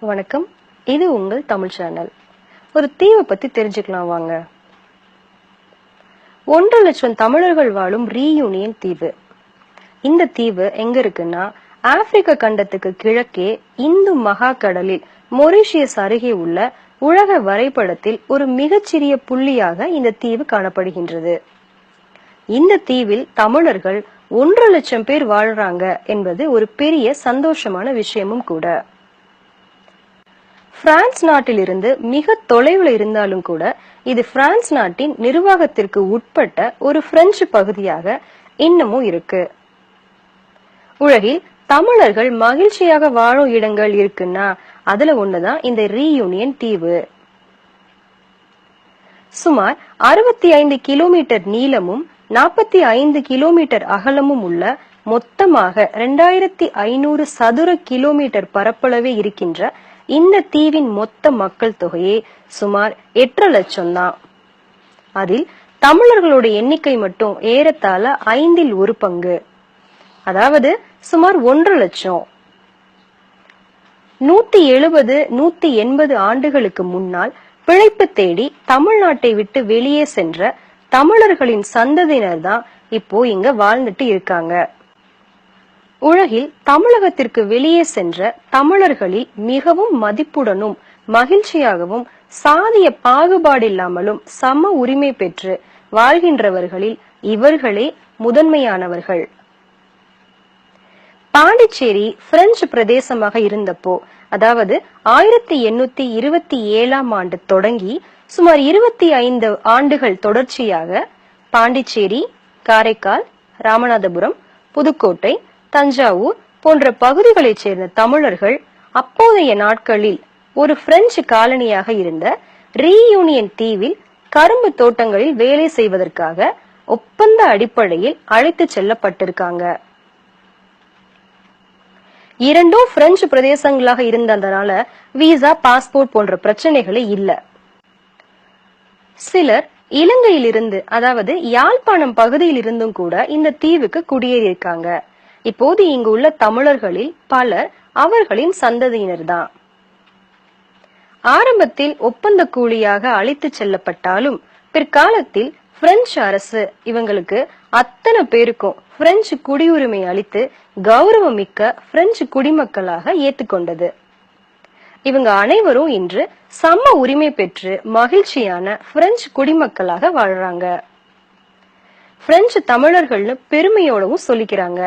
வணக்கம். இது உங்கள் தமிழ் சேனல். ஒரு தீவை பத்தி தெரிஞ்சுக்கலாம் வாங்க. 1.5 லட்சம் தமிழர்கள் வாழும் ரீயூனியன் தீவு. இந்த தீவு எங்க இருக்குன்னா ஆப்பிரிக்க கண்டத்துக்கு கிழக்கே இந்து மகா கடலில் மொரீஷியஸ் அருகே உள்ள உலக வரைபடத்தில் ஒரு மிகச்சிறிய புள்ளியாக இந்த தீவு காணப்படுகின்றது. இந்த தீவில் தமிழர்கள் 1.5 லட்சம் பேர் வாழ்றாங்க என்பது ஒரு பெரிய சந்தோஷமான விஷயமும் கூட. பிரான்ஸ் நாட்டிலிருந்து மிக தொலைவில் இருந்தாலும் கூட இது பிரான்ஸ் நாட்டின் நிர்வாகத்திற்கு உட்பட்ட ஒரு பிரெஞ்சு பகுதியாக இன்னமும் இருக்கு. உலகில் தமிழர்கள் மகிழ்ச்சியாக வாழும் இடங்கள் இருக்குன்னா அதுல ஒண்ணுதான் இந்த ரீயூனியன் தீவு. சுமார் 65 கிலோமீட்டர் நீளமும் 45 கிலோமீட்டர் அகலமும் உள்ள மொத்தமாக 2500 சதுர கிலோமீட்டர் பரப்பளவே இருக்கின்ற இந்த தீவின் மொத்த மக்கள் தொகையே சுமார் 8.5 லட்சம் தான். அதில் தமிழர்களுடைய எண்ணிக்கை மட்டும் ஏறத்தாழ 1/5 பங்கு, அதாவது சுமார் 1.5 லட்சம். 170-180 ஆண்டுகளுக்கு முன்னால் பிழைப்பு தேடி தமிழ்நாட்டை விட்டு வெளியே சென்ற தமிழர்களின் சந்ததியினர் தான் இப்போ இங்க வாழ்ந்துட்டு இருக்காங்க. உலகில் தமிழகத்திற்கு வெளியே சென்ற தமிழர்களில் மிகவும் மதிப்புடனும் மகிழ்ச்சியாகவும் சாதிய பாகுபாடு இல்லாமலும் சம உரிமை பெற்று வாழ்கின்றவர்களில் இவர்களே முதன்மையானவர்கள். பாண்டிச்சேரி பிரெஞ்சு பிரதேசமாக இருந்தப்போ, அதாவது 1827ஆம் ஆண்டு தொடங்கி சுமார் 25 ஆண்டுகள் தொடர்ச்சியாக பாண்டிச்சேரி, காரைக்கால், ராமநாதபுரம், புதுக்கோட்டை, தஞ்சாவூர் போன்ற பகுதிகளைச் சேர்ந்த தமிழர்கள் அப்போதைய நாட்களில் ஒரு பிரெஞ்சு காலனியாக இருந்த ரீயூனியன் தீவில் கரும்பு தோட்டங்களில் வேலை செய்வதற்காக ஒப்பந்த அடிப்படையில் அழைத்து செல்லப்பட்டிருக்காங்க. இரண்டும் பிரெஞ்சு பிரதேசங்களாக இருந்ததனால விசா, பாஸ்போர்ட் போன்ற பிரச்சனைகளே இல்ல. சிலர் இலங்கையிலிருந்து, அதாவது யாழ்ப்பாணம் பகுதியில் இருந்தும் கூட இந்த தீவுக்கு குடியேறி இருக்காங்க. இப்போது இங்கு உள்ள தமிழர்களில் பலர் அவர்களின் சந்ததியினர் தான். ஆரம்பத்தில் ஒப்பந்த கூலியாக அழைத்து செல்லப்பட்டாலும் பிற்காலத்தில் பிரெஞ்சு அரசு இவங்களுக்கு அத்தனை பேருக்கும் பிரெஞ்சு குடியுரிமை அளித்து கௌரவம் மிக்க பிரெஞ்சு குடிமக்களாக ஏற்றுக்கொண்டது. இவங்க அனைவரும் இன்று சம உரிமை பெற்று மகிழ்ச்சியான பிரெஞ்சு குடிமக்களாக வாழ்றாங்க. பிரெஞ்சு தமிழர்கள்னு பெருமையோடவும் சொல்லிக்கிறாங்க.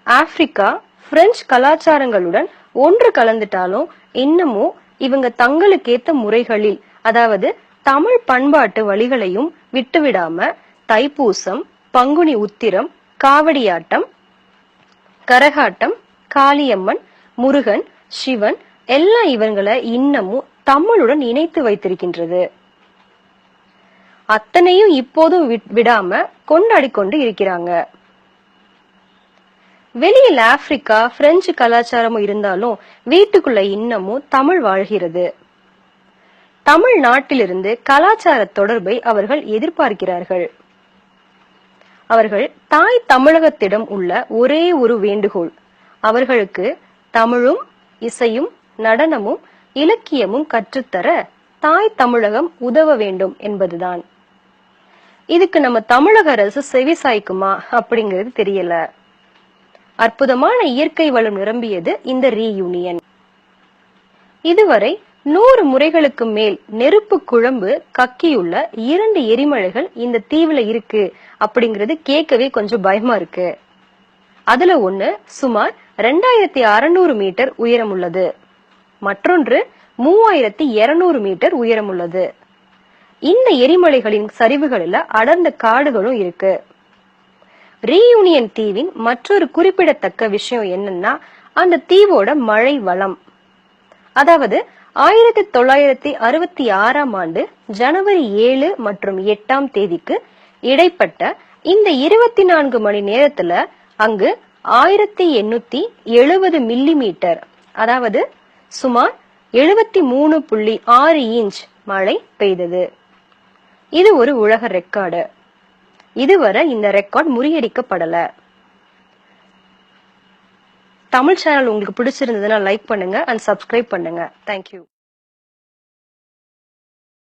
ஆப்பிரிக்கா பிரெஞ்சு கலாச்சாரங்களுடன் ஒன்று கலந்துட்டாலும் இன்னமும் இவங்க தங்களுக்கேத்த முறைகளில், அதாவது தமிழ் பண்பாட்டு வழிகளையும் விட்டுவிடாம தைப்பூசம், பங்குனி உத்திரம், காவடியாட்டம், கரகாட்டம், காளியம்மன், முருகன், சிவன் எல்லாம் இவங்களை இன்னமும் தமிழுடன் இணைத்து வைத்திருக்கின்றது. அத்தனையும் இப்போதும் விடாம கொண்டாடி கொண்டு இருக்கிறாங்க. வெளியில் ஆப்பிரிக்கா பிரெஞ்சு கலாச்சாரமும் இருந்தாலும் வீட்டுக்குள்ள இன்னமும் தமிழ் வாழ்கிறது. தமிழ் நாட்டிலிருந்து கலாச்சார தொடர்பை அவர்கள் எதிர்பார்க்கிறார்கள். அவர்கள் தாய் தமிழகத்திடம் உள்ள ஒரே ஒரு வேண்டுகோள், அவர்களுக்கு தமிழும் இசையும் நடனமும் இலக்கியமும் கற்றுத்தர தாய் தமிழகம் உதவ வேண்டும் என்பதுதான். இதுக்கு நம்ம தமிழக அரசு செவி சாய்க்குமா அப்படிங்கிறது தெரியல. அற்புதமான இயற்கை வளம் நிரம்பியது இந்த ரீயூனியன். இதுவரை 100 முறைகளுக்கு மேல் நெருப்பு குழம்பு கக்கியுள்ள 2 எரிமலைகள் இந்த தீவுல இருக்கு அப்படிங்கிறது கேட்கவே கொஞ்சம் பயமா இருக்கு. அதுல ஒண்ணு சுமார் 2600 மீட்டர் உயரம் உள்ளது, மற்றொன்று 3200 மீட்டர் உயரம் உள்ளது. இந்த எரிமலைகளின் சரிவுகளில் அடர்ந்த காடுகளும் இருக்கு. ரீயூனியன் தீவின் மற்றொரு குறிப்பிடத்தக்க விஷயம் என்னன்னா அந்த தீவோட மழை வளம். அதாவது 1966ஆம் ஆண்டு ஜனவரி 7 மற்றும் 8ஆம் தேதிக்கு இடைப்பட்ட இந்த 24 மணி நேரத்துல அங்கு 1870 மில்லிமீட்டர், அதாவது சுமார் 73.6 இன்ச் மழை பெய்தது. இது ஒரு உலக ரெக்கார்டு. இதுவரை இந்த ரெக்கார்ட் முறியடிக்கப்படல. தமிழ் சேனல் உங்களுக்கு பிடிச்சிருந்ததுன்னா லைக் பண்ணுங்க அண்ட் சப்ஸ்கிரைப் பண்ணுங்க. தேங்க்யூ.